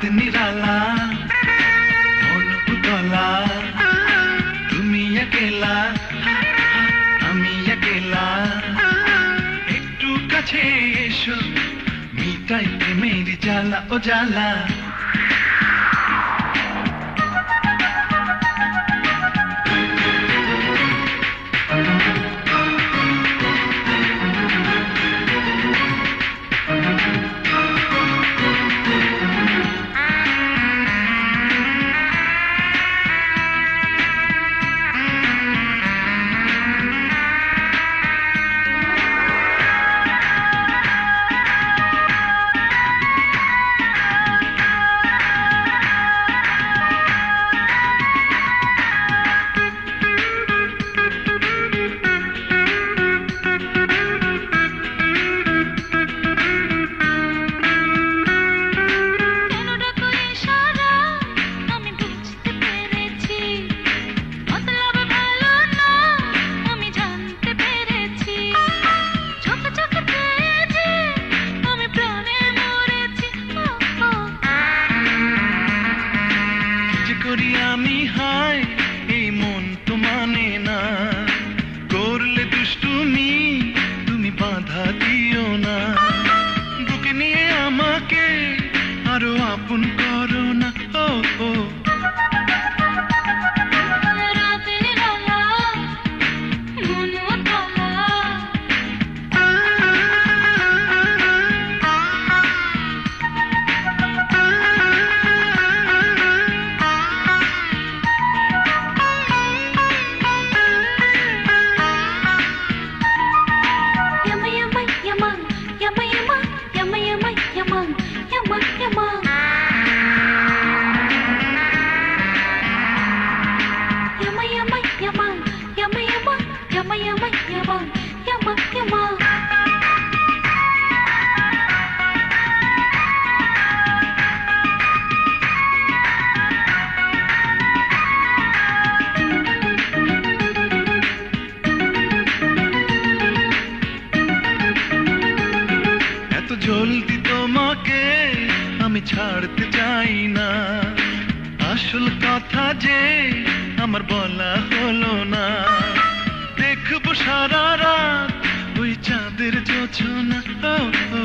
निराला मन उतला তুমি একেলা আমি একেলা একটু কাছে এসো মিটাই প্রেমের জ্বালা ও জ্বালা আমি হাই এই মন তো মানে না করলে দুষ্টুমি তুমি বাধা দিও না বুকে নিয়ে আমাকে আরো আপন করো না ও ও জলদি তোমাকে আমি ছাড়তে চাই না আসল কথা যে আমার বলা হলো না দেখবো সারা রাত ওই চাঁদের জোছনা ও ও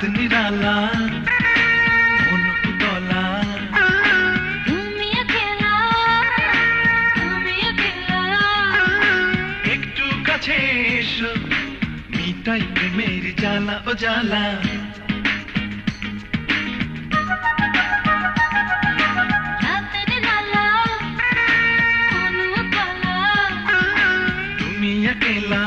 निराला मन उतला তুমি একেলা একটু কাছে এসো মিটাই প্রেমের জ্বালা ও জ্বালা তুমি একেলা